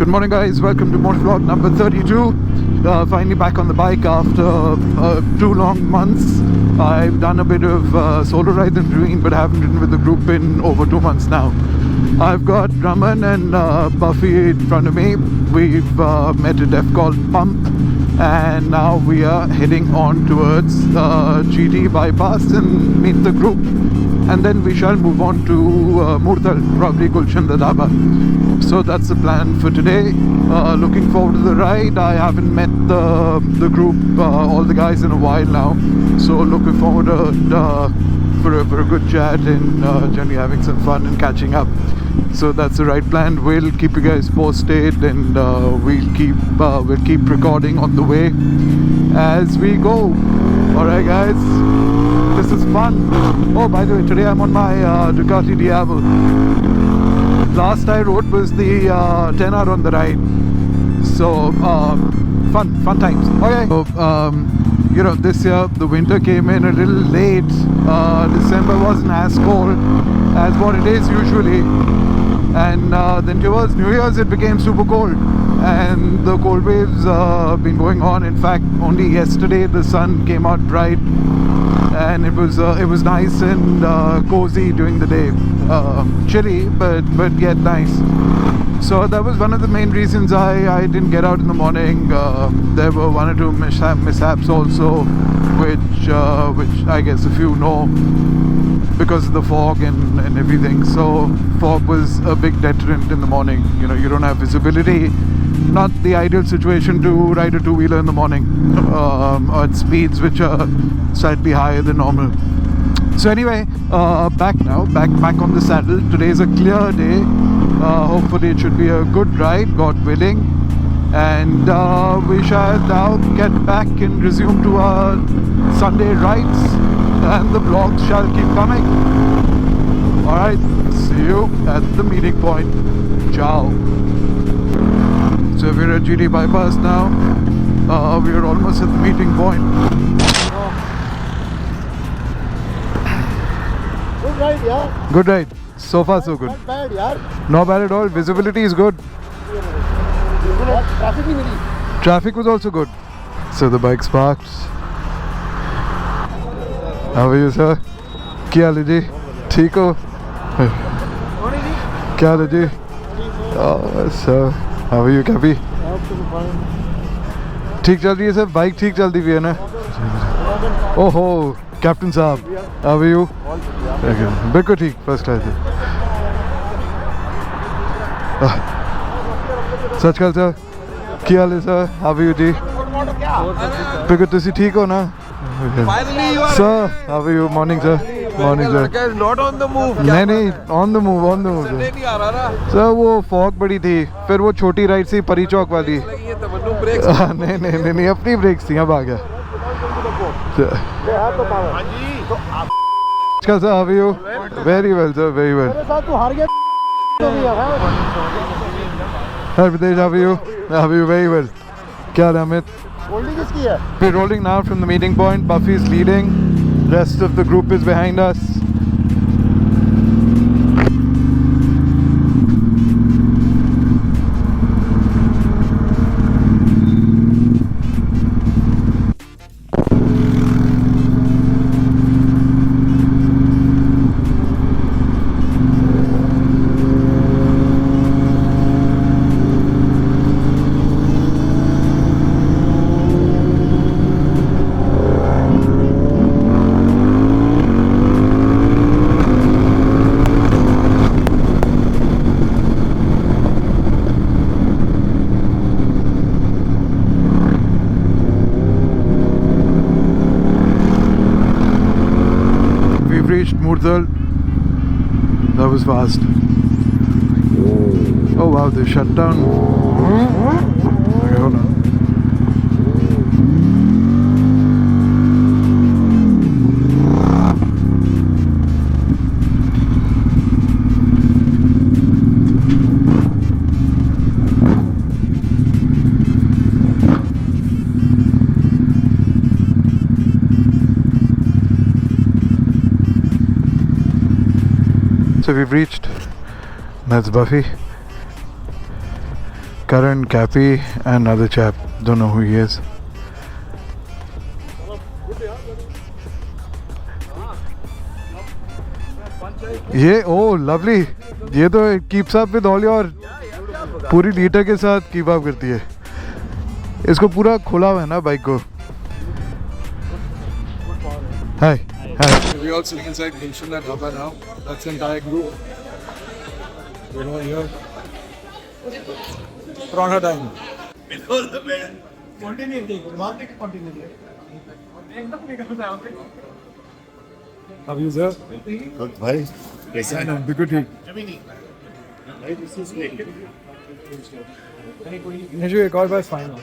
Good morning guys, welcome to Motovlog number 32. Finally back on the bike after 2 long months. I've done a bit of solo ride in between, but haven't ridden with the group in over 2 months now. I've got Raman and Buffy in front of me. We've met a def called Pump, and now we are heading on towards GT bypass and meet the group, and then we shall move on to Murthal, probably Gulshan Dhaba. So that's the plan for today. Looking forward to the ride. I haven't met the group, all the guys, in a while now, so looking forward to for a good chat and generally having some fun and catching up. So that's the right plan. We'll keep you guys posted, and we'll keep recording on the way as we go. Alright guys, this is fun. Oh, by the way, today I'm on my Ducati Diavel. Last I rode was the 10R on the ride. So fun times. Okay. So this year the winter came in a little late. December wasn't as cold as what it is usually, and then towards New Year's it became super cold, and the cold waves been going on. In fact, only yesterday the sun came out bright, and it was nice and cozy during the day. Chilly, but yet nice. So that was one of the main reasons I didn't get out in the morning. There were 1 or 2 mishaps also, which I guess a few know, because of the fog and everything. So fog was a big deterrent in the morning. You don't have visibility. Not the ideal situation to ride a two-wheeler in the morning at speeds which are slightly higher than normal. So anyway, back on the saddle. Today's a clear day. Hopefully it should be a good ride, God willing, and we shall now get back and resume to our Sunday rides, and the vlogs shall keep coming. Alright, see you at the meeting point. Ciao. So we're at GT bypass now. We are almost at the meeting point. Good ride, yeah. Good ride. So far so good. Not bad, yeah. Not bad at all. Visibility is good. Traffic was also good. So the bike's parked. How are you, sir? क्या हाल है जी? ठीक हो? क्या हाल है जी? Oh, sir. How are you, Cappy? ठीक चल रही है सर? बाइक ठीक चलती भी है ना? ओहो, कैप्टन साहब. How are you? बिल्कुल ठीक, फर्स्ट क्लास है. सच कल सर, क्या हाल है सर? How are you जी? बिल्कुल तुसी ठीक हो ना? Sir, how are you? Morning sir. Morning sir. Not on the move. नहीं, on the move sir. वो फॉग बड़ी थी, फिर वो छोटी राइड सी परी चौक वाली. नहीं, अपनी ब्रेक्स थी, अब आ गया. Sir, how are you? Very well sir, very well. Hi Pradesh, how are you? How are you? Very well. क्या हाल है Amit? We're rolling now from the meeting point. Buffy is leading. Rest of the group is behind us. Reached Murthal. That was fast. Oh wow, they shut down. Okay, hold on. So we've reached. That's Buffy. Karan, Cappy, and another chap. Don't know who he is. ये oh lovely. ये तो keeps up with all your पूरी litre के साथ keep up करती है. इसको पूरा खोला हुआ है ना बाइक को. Hi. Hi. We're all sitting inside Gulshan Dhaba now. That's the entire group. You know, here. Pranha time. How are you, sir? Good, bhai. Sena, Bikeratti. मुझे एक और बार फाइन हो.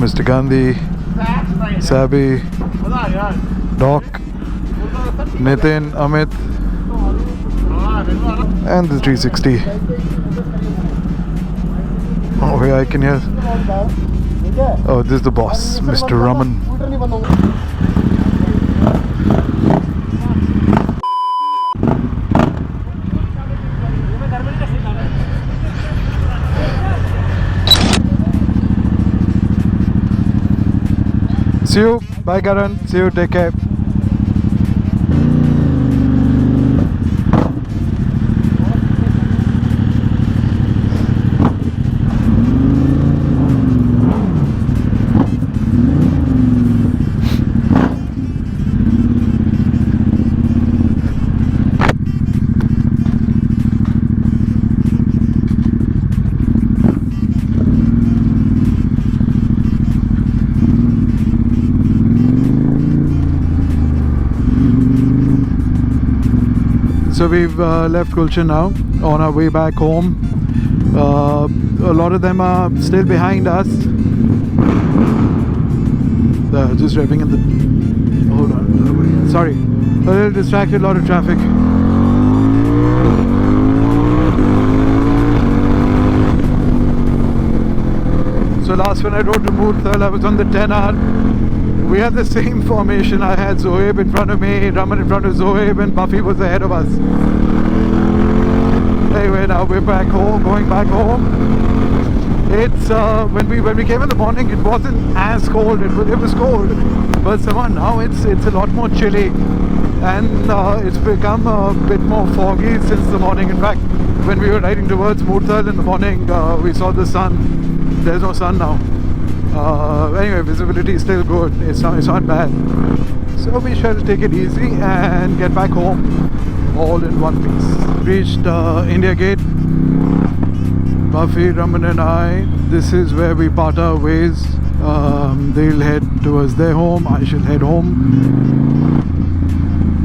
Mr. Gandhi, Sabi, Doc, Nitin, Amit, and the 360. Oh, yeah, I can hear. Oh, this is the boss, Mr. Raman. See you. Bye, Karan. See you. Take care. So we've left Gulshan now, on our way back home. A lot of them are still behind us. They're just driving in the... Hold on, sorry. A little distracted, a lot of traffic. So last when I rode to Murthal, I was on the 10R. We had the same formation. I had Zoeb in front of me, Raman in front of Zoeb, and Buffy was ahead of us. Anyway, now we're back home, going back home. It's when we came in the morning, it wasn't as cold. It was cold, but somehow now it's a lot more chilly, and it's become a bit more foggy since the morning. In fact, when we were riding towards Murthal in the morning, we saw the sun. There's no sun now. Anyway, visibility is still good. It's not bad. So we shall take it easy and get back home all in one piece. Reached India Gate. Buffy, Raman and I. This is where we part our ways. They'll head towards their home. I shall head home.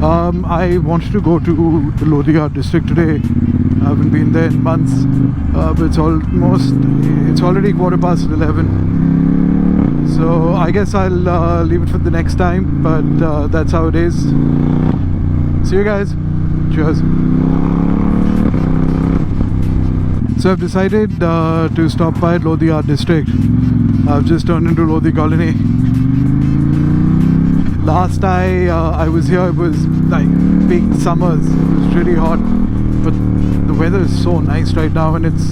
I wanted to go to the Lodhi district today. I haven't been there in months. But it's already 11:15. So I guess I'll leave it for the next time, but that's how it is. See you guys. Cheers. So I've decided to stop by Lodhi Art District. I've just turned into Lodhi Colony. Last I was here, it was like peak summers. It was really hot, but the weather is so nice right now, and it's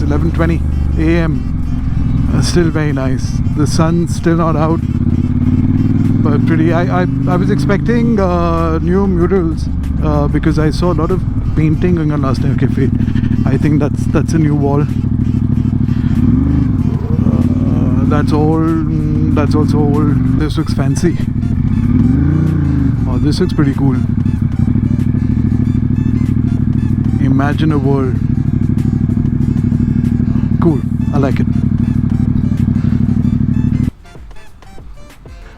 11:20 a.m. Still very nice. The sun's still not out, but pretty. I was expecting new murals because I saw a lot of painting going on last time. Okay, I think that's a new wall. That's old. That's also old. This looks fancy. Oh, this looks pretty cool. Imagine a world. Cool. I like it.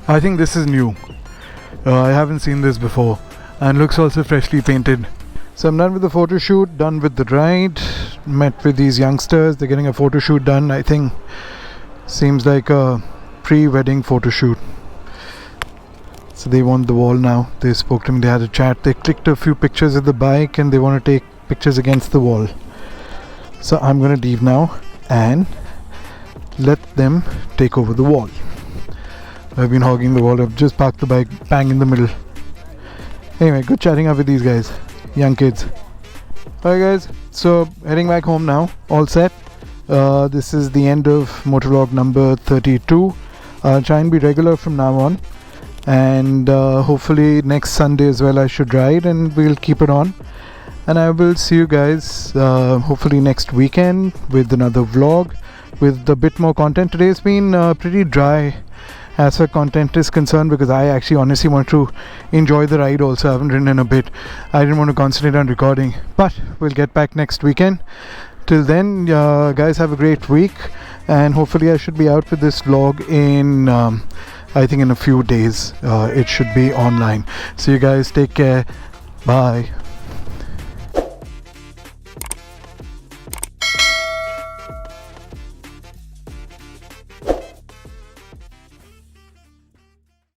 I think this is new. I haven't seen this before, and looks also freshly painted. So I'm done with the photo shoot, done with the ride, met with these youngsters. They're getting a photo shoot done. I think seems like a pre-wedding photo shoot. So they want the wall now. They spoke to me, they had a chat, they clicked a few pictures of the bike and they want to take pictures against the wall. So I'm gonna leave now and let them take over the wall. I've been hogging the wall. I've just parked the bike bang in the middle. Anyway, good chatting up with these guys, young kids. Alright guys, so heading back home now, all set. This is the end of Motovlog number 32. I'll try and be regular from now on, and hopefully next Sunday as well I should ride, and we'll keep it on. And I will see you guys hopefully next weekend with another vlog with a bit more content. Today's been pretty dry as far content is concerned, because I actually honestly want to enjoy the ride also. I haven't ridden in a bit. I didn't want to concentrate on recording, but we'll get back next weekend. Till then, guys, have a great week, and hopefully I should be out with this vlog in I think in a few days. It should be online. See you guys, take care, bye.